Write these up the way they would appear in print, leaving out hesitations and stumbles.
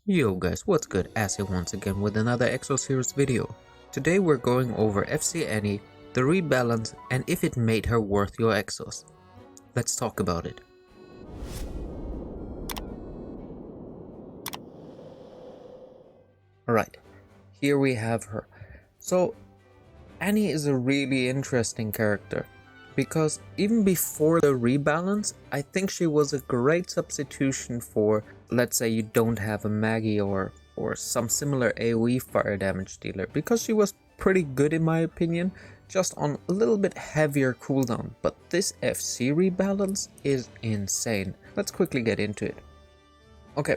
Yo guys, what's good? Acid once again with another Exos series video. Today we're going over FC Annie, the rebalance, and if it made her worth your Exos. Let's talk about it. Alright, here we have her. So Annie is a really interesting character, because even before the rebalance, I think she was a great substitution for, let's say you don't have a Maggie or some similar AoE fire damage dealer, because she was pretty good in my opinion, just on a little bit heavier cooldown. But this FC rebalance is insane. Let's quickly get into it. Okay,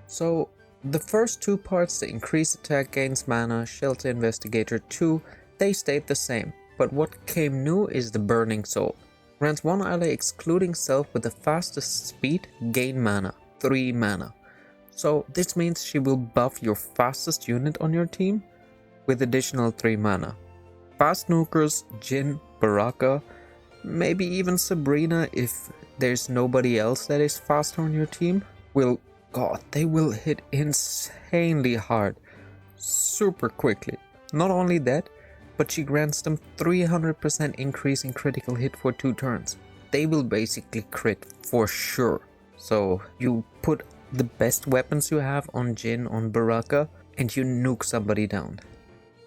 so the first two parts, the increased attack gains mana, Shelter Investigator 2, they stayed the same, but what came new is the Burning Soul. Grants one ally excluding self with the fastest speed gain mana, 3 mana. So this means she will buff your fastest unit on your team with additional 3 mana. Fast nukers, Jhin, Baraka, maybe even Sabrina if there's nobody else that is faster on your team, they will hit insanely hard, super quickly. Not only that, but she grants them 300% increase in critical hit for 2 turns. They will basically crit for sure. So you put the best weapons you have on Jhin, on Baraka, and you nuke somebody down.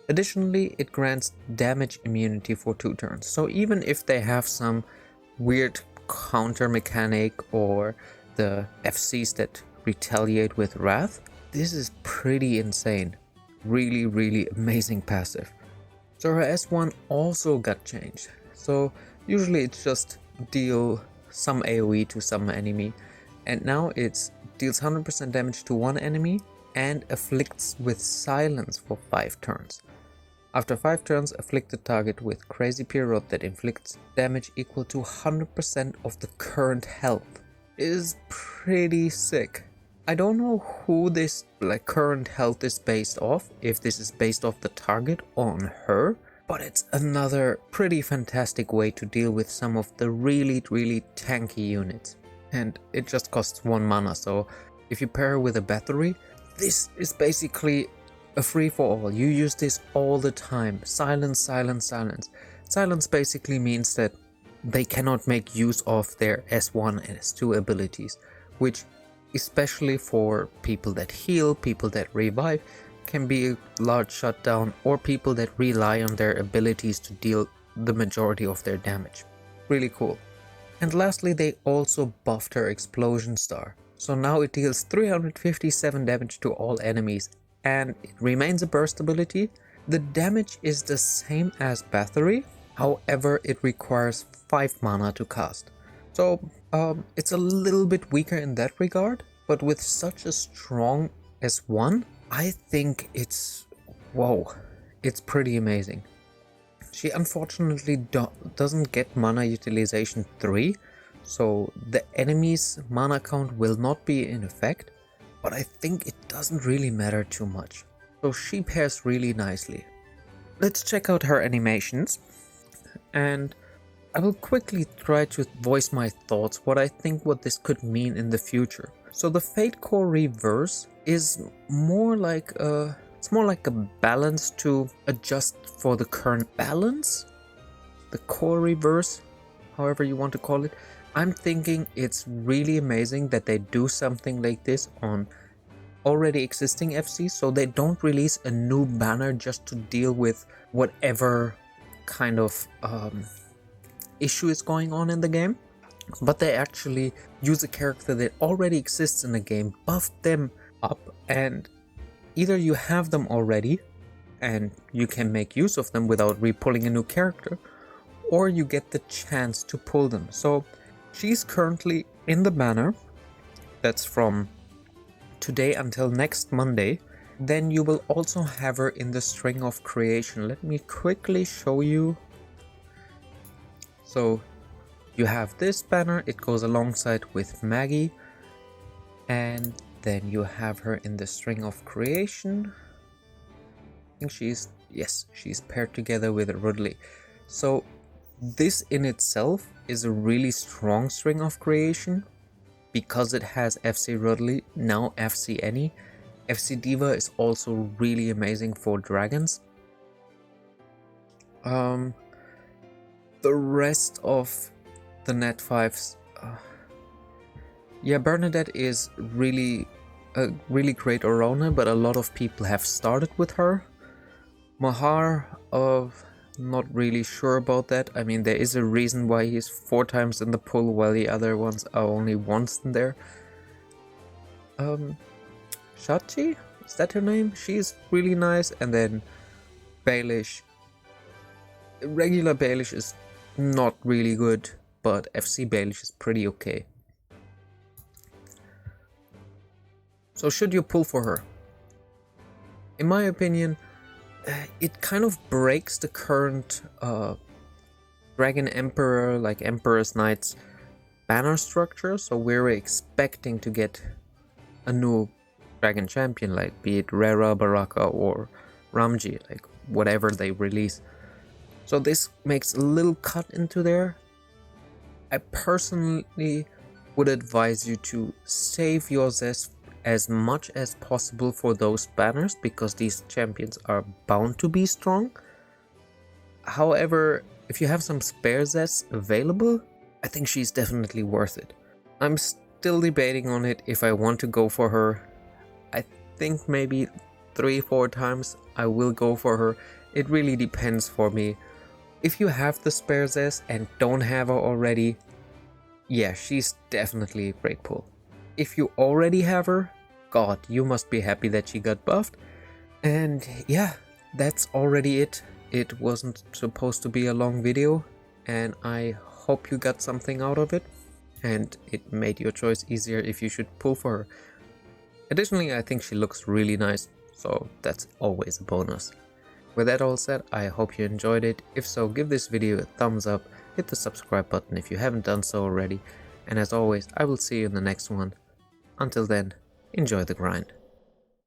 Additionally, it grants damage immunity for 2 turns. So even if they have some weird counter mechanic or the FCs that retaliate with Wrath, this is pretty insane. Really amazing passive. So her S1 also got changed. So usually it's just deal some AoE to some enemy, and now it's deals 100% damage to one enemy and afflicts with silence for 5 turns. After 5 turns, afflict the target with Crazy Period that inflicts damage equal to 100% of the current health. It is pretty sick. I don't know who this current health is based off, if this is based off the target on her, but it's another pretty fantastic way to deal with some of the really tanky units. And it just costs 1 mana, so if you pair with a battery, this is basically a free for all. You use this all the time. Silence. Silence basically means that they cannot make use of their S1 and S2 abilities, which especially for people that heal, people that revive, can be a large shutdown, or people that rely on their abilities to deal the majority of their damage. Really cool. And lastly, they also buffed her Explosion Star. So now it deals 357 damage to all enemies, and it remains a burst ability. The damage is the same as Battery, however it requires 5 mana to cast. So it's a little bit weaker in that regard, but with such a strong S1, I think it's pretty amazing. She unfortunately doesn't get mana utilization 3, so the enemy's mana count will not be in effect, but I think it doesn't really matter too much. So she pairs really nicely. Let's check out her animations, and I will quickly try to voice my thoughts what this could mean in the future. So the Fate Core Reverse is more like a balance to adjust for the current balance. The Core Reverse, however you want to call it. I'm thinking it's really amazing that they do something like this on already existing FCs, so they don't release a new banner just to deal with whatever kind of issue is going on in the game, but they actually use a character that already exists in the game, buff them up, and either you have them already and you can make use of them without re-pulling a new character, or you get the chance to pull them. So she's currently in the banner that's from today until next Monday. Then you will also have her in the String of Creation. Let me quickly show you. So you have this banner, it goes alongside with Maggie, and then you have her in the String of Creation. I think she's paired together with Rudley. So this in itself is a really strong String of Creation, because it has FC Rudley, now FC Any. FC Diva is also really amazing for dragons. The rest of the net 5s, yeah, Bernadette is really a really great Orona, but a lot of people have started with her. Mahar, not really sure about that. I mean, there is a reason why he's 4 times in the pool while the other ones are only once in there. Shachi? Is that her name? She's really nice. And then Baelish. Regular Baelish is not really good, but FC Baelish is pretty okay. So should you pull for her? In my opinion, it kind of breaks the current Dragon Emperor, like Emperor's Knights banner structure. So we're expecting to get a new Dragon Champion, like be it Rera, Baraka or Ramji, like whatever they release. So this makes a little cut into there. I personally would advise you to save your zest as much as possible for those banners, because these champions are bound to be strong. However, if you have some spare zests available, I think she's definitely worth it. I'm still debating on it if I want to go for her. I think maybe 3-4 times I will go for her. It really depends for me. If you have the spare zest and don't have her already, yeah, she's definitely a great pull. If you already have her, God, you must be happy that she got buffed. And yeah, that's already it. It wasn't supposed to be a long video, and I hope you got something out of it, and it made your choice easier if you should pull for her. Additionally, I think she looks really nice, so that's always a bonus. With that all said, I hope you enjoyed it. If so, give this video a thumbs up, hit the subscribe button if you haven't done so already, and as always, I will see you in the next one. Until then, enjoy the grind.